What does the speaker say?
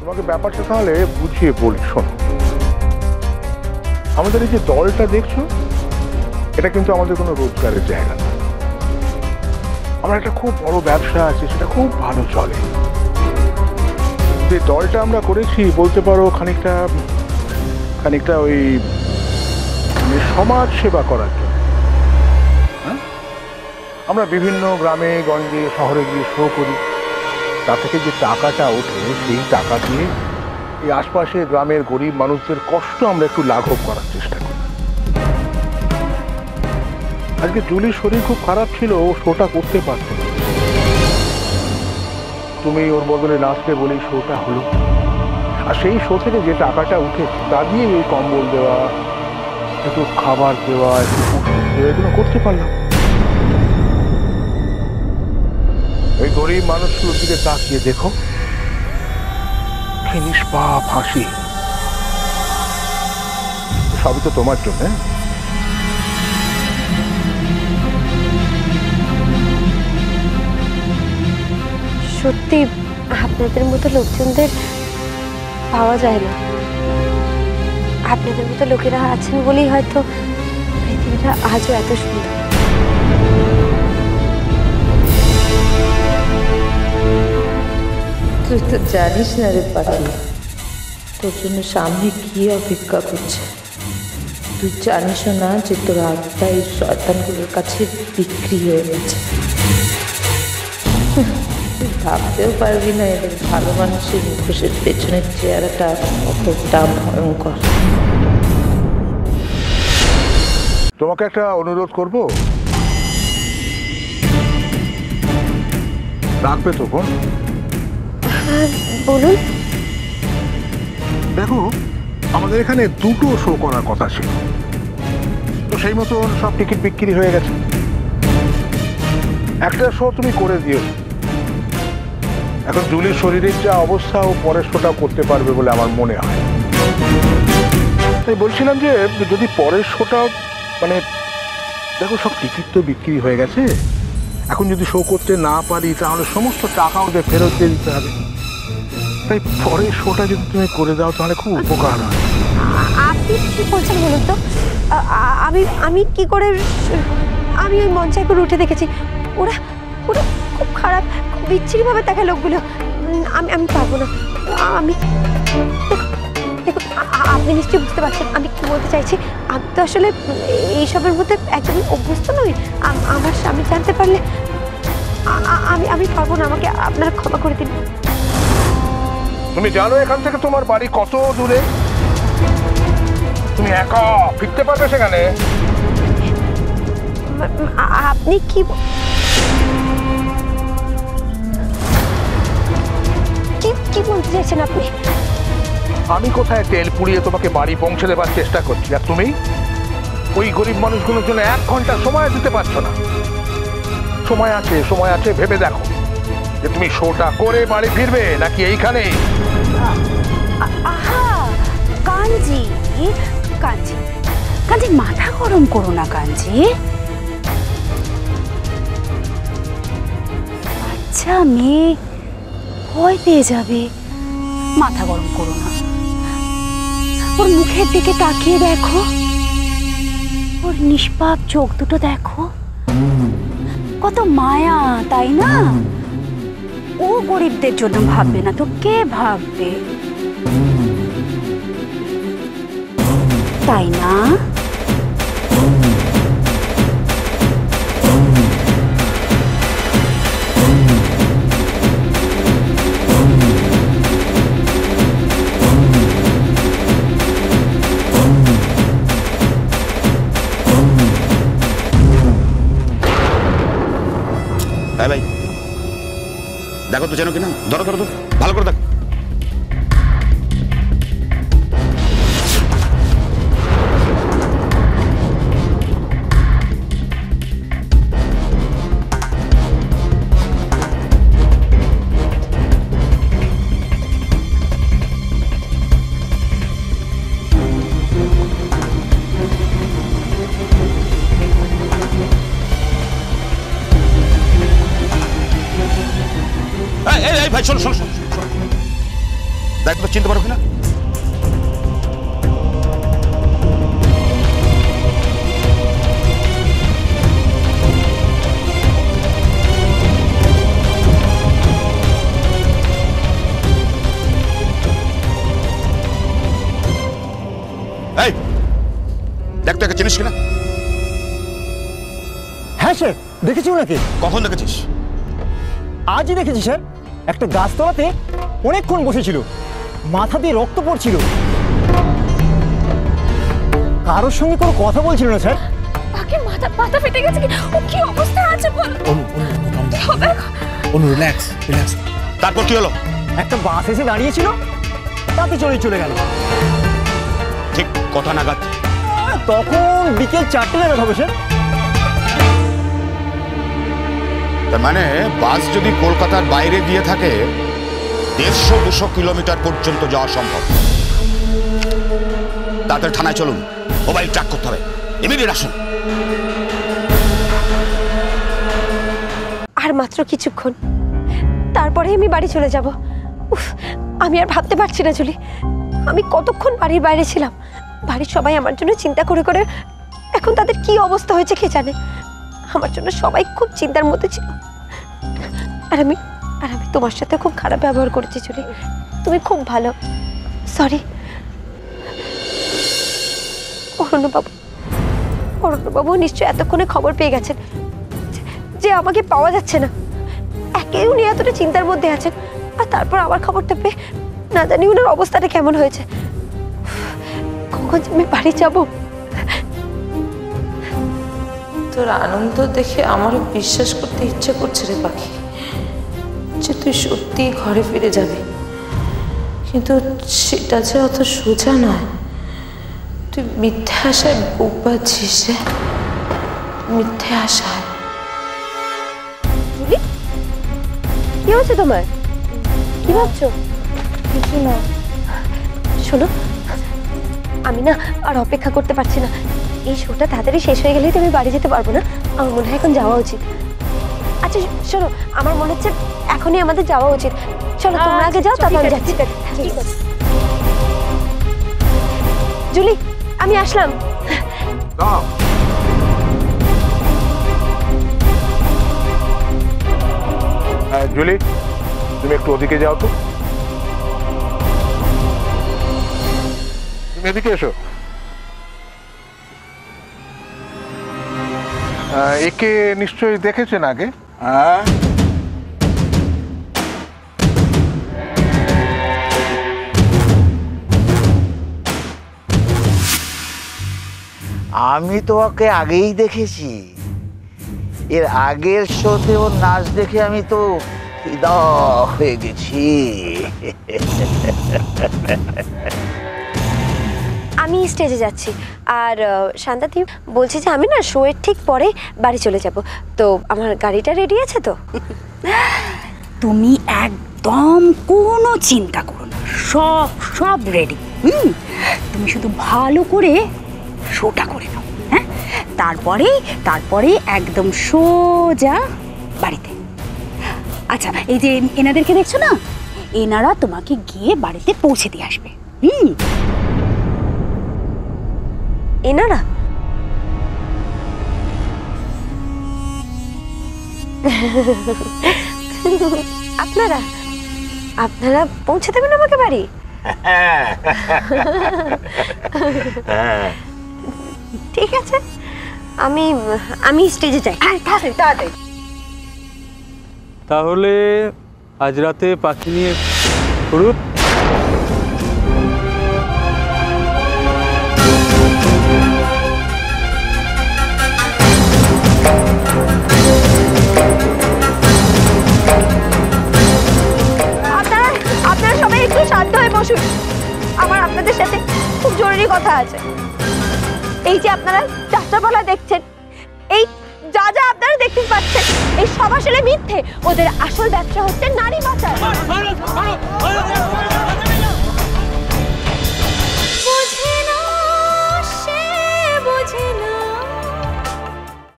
তোমাকে ব্যাপারটা তাহলে বুঝিয়ে বলি, শোনো। আমাদের এই যে দলটা দেখছো, এটা কিন্তু আমাদের কোনো রোজগারের জায়গা না। আমার একটা খুব বড় ব্যবসা আছে, সেটা খুব ভালো চলে। যে দলটা আমরা করেছি বলতে পারো খানিকটা খানিকটা ওই সমাজ সেবা করার জন্য। হ্যাঁ, আমরা বিভিন্ন গ্রামে গঞ্জে শহরে গিয়ে শো করি। তা থেকে যে টাকাটা ওঠে সেই টাকা দিয়ে এই আশপাশের গ্রামের গরিব মানুষদের কষ্ট আমরা একটু লাঘব করার চেষ্টা করি। আজকে জুলির শরীর খুব খারাপ ছিল, ও শোটা করতে পারত না। তুমি ওর বদলে নাচতে বলেই শোটা হলো। আর সেই শো থেকে যে টাকাটা উঠেছে তা দিয়ে ওই কম্বল দেওয়া, একটু খাবার দেওয়া, একটু ওষুধ দেওয়া, এগুলো করতে পারলাম। ওই গরিব মানুষগুলোর দিকে তাকিয়ে দেখো, কি নিষ্পাপ হাসি। সবই তো তোমার জন্য। সত্যি আপনাদের মতো লোকজনদের পাওয়া যায় না। আপনাদের মতো লোকেরা আছেন বলেই হয়তো পৃথিবীটা আজও এত সুন্দর। তুই তো জানিস না রে পাখি, তোর জন্য সামনে কি অপেক্ষা করছে। তুই জানিসও না যে তোর আত্মা এই শয়তানগুলোর কাছে বিক্রি হয়ে গেছে। তুই ভাবতেও পারবি না এদের ভালো মানুষের মুখোশের পেছনের চেহারাটা কতটা ভয়ঙ্কর। তোমাকে একটা অনুরোধ করব, রাখবে তো বোন? বলুন। দেখো, আমাদের এখানে দুটো শো করার কথা ছিল, তো সেই মতন সব টিকিট বিক্রি হয়ে গেছে। একটা শো তুমি করে দিও। এখন জুলির শরীরের যা অবস্থা, ও পরের শোটাও করতে পারবে বলে আমার মনে হয়। তাই বলছিলাম যে যদি পরের শোটা মানে, দেখো সব টিকিট তো বিক্রি হয়ে গেছে, এখন যদি শো করতে না পারি তাহলে সমস্ত টাকা ওদের ফেরত দিয়ে দিতে হবে। তাই পরের শোটা যদি তুমি করে দাও তাহলে খুব উপকার হয়। আপনি কি বলছেন বলুন তো? আমি আমি কি করে, আমি ওই মঞ্চে একবার উঠে দেখেছি। ওরা ওরা খুব খারাপ, খুব বিচ্ছিরিভাবে দেখে লোকগুলো। আমি আমি পারবো না। আমি দেখুন, আপনি নিশ্চয়ই বুঝতে পারছেন আমি কি বলতে চাইছি। আমি তো আসলে এইসবের মধ্যে একদমই অভ্যস্ত নই। আমার স্বামী জানতে পারলে আমি আমি পারবো না। আমাকে আপনারা ক্ষমা করে দিন। তুমি জানো এখান থেকে তোমার বাড়ি কত দূরে? তুমি একা ফিরতে পারবে সেখানে? আপনি কি কি বলতে চাইছেন আপনি? আমি কোথায় তেল পুড়িয়ে তোমাকে বাড়ি পৌঁছে দেবার চেষ্টা করছি, আর তুমি ওই গরিব মানুষগুলোর জন্য 1 ঘন্টা সময় দিতে পারছো না। সময় আছে, সময় আছে, ভেবে দেখো যে তুমি শোটা করে বাড়ি ফিরবে নাকি এইখানে। আহা কাঞ্জি, কাঞ্জি কাঞ্জি মাথা গরম করো না কাঞ্জি। আচ্ছা মেয়ে ভয় পেয়ে যাবে, মাথা গরম করো না। ওর মুখের দিকে তাকিয়ে দেখো, ওর নিষ্পাপ চোখ দুটো দেখো, কত মায়া, তাই না? ও গরিবদের জন্য ভাববে না তো কে ভাববে, তাই না? হ্যাঁ ভাই, দেখো তো যেন কিনা, ধরো ধরো ধরো, ভালো করে দেখো। ভাই শোনো শোনো শোনো, দেখ তো চিনতে পারো কিনা। এই দেখ তো একে চিনিস কিনা। হ্যাঁ স্যার, দেখেছি ওনাকে। কখন দেখেছিস? আজই দেখেছি স্যার। একটা গাছতলাতে অনেকক্ষণ বসেছিল, মাথা দিয়ে রক্ত পড়ছিল, কারোর সঙ্গে কোনো কথা বলছিল না স্যার। পাখির মাথা ফেটে গেছে কি? ও কি অবস্থা আছে বল। অনু রিল্যাক্স রিল্যাক্স। তারপর কি হলো? একটা বাস এসে দাঁড়িয়েছিল, তাতে চলে গেল। ঠিক কথা নাগাদ? তখন বিকেল 4টে নাগাদ হবে স্যার। তার মানে বাস যদি কলকাতার বাইরে গিয়ে থাকে 150-200 কিলোমিটার পর্যন্ত যাওয়া সম্ভব। তাড়াতাড়ি থানায় চলুন, মোবাইল ট্র্যাক করতে হবে। ইমিডিয়েট আসুন। আর মাত্র কিছুক্ষণ, তারপরে আমি বাড়ি চলে যাব। উফ, আমি আর ভাবতে পারছি না জুলি, আমি কতক্ষণ বাড়ির বাইরে ছিলাম। বাড়ির সবাই আমার জন্য চিন্তা করে করে এখন তাদের কি অবস্থা হয়েছে কে জানে। আমার জন্য সবাই খুব চিন্তার মধ্যে ছিল। আর আমি তোমার সাথে খুব খারাপ ব্যবহার করেছি জুলি। তুমি খুব ভালো, সরি। অরণ্যবাবু নিশ্চয়ই এতক্ষণে খবর পেয়ে গেছেন যে আমাকে পাওয়া যাচ্ছে না। একে উনি এতটা চিন্তার মধ্যে আছেন, আর তারপর আমার খবরটা পেয়ে না জানি ওনার অবস্থাটা কেমন হয়েছে। কখন আমি বাড়ি যাব? তোর আনন্দ দেখে আমারও বিশ্বাস করতে ইচ্ছে করছে রে পাখি, যে তুই সত্যি ঘরে ফিরে যাবি। কিন্তু সেটা যে অত সোজা নয়। তুই মিথ্যে আশায় বুক বাঁধছিস রে, মিথ্যে আশায়। কি হচ্ছে তোমার? কি ভাবছো? কিছু না। শোনো, আমি না আর অপেক্ষা করতে পারছি না। এই শোটা তাড়াতাড়ি শেষ হয়ে গেলেই তো আমি বাড়ি যেতে পারবো না। আমার মনে হয় এখন যাওয়া উচিত। আচ্ছা শোনো, আমার মনে হচ্ছে এখনই আমাদের যাওয়া উচিত। চলো তোমরা আগে যাও, তারপর আমি যাচ্ছি। জুলি, আমি আসলাম। জুলি, তুমি একটু ওদিকে যাও তো। তুমি এদিকে এসো। একে নিশ্চয়ই দেখেছেন আগে? হ্যাঁ, আমি তো ওকে আগেই দেখেছি। এর আগের শোতে ওর নাচ দেখে আমি তো ফিদা হয়ে গেছি। আমি স্টেজে যাচ্ছি, আর শান্তাদি বলছি যে আমি না শো এর ঠিক পরে বাড়ি চলে যাব। তো আমার গাড়িটা রেডি আছে তো? তুমি একদম কোনো চিন্তা করো না, সব রেডি। তুমি শুধু ভালো করে শোটা করে নাও। হ্যাঁ, তারপরে একদম সোজা বাড়িতে। আচ্ছা, এই যে এনাদেরকে দেখছো না, এনারা তোমাকে গিয়ে বাড়িতে পৌঁছে দিয়ে আসবে। এনারা? আপনারা পৌঁছে দেবেন আমাকে বাড়ি? ঠিক আছে, আমি স্টেজে যাই। তাড়াতাড়ি। তাহলে আজ রাতে পাখি নিয়ে শুরু। আপনারা সবাই একটু শান্ত হয়ে বসুন। আমার আপনাদের সাথে খুব জরুরি কথা আছে। এই যে আপনারা যাত্রাপালা দেখছেন, এই যা আপনারা দেখতে পাচ্ছেন, এই সব আসলে মিথ্যে। ওদের আসল ব্যবসা হচ্ছে নারী পাচার।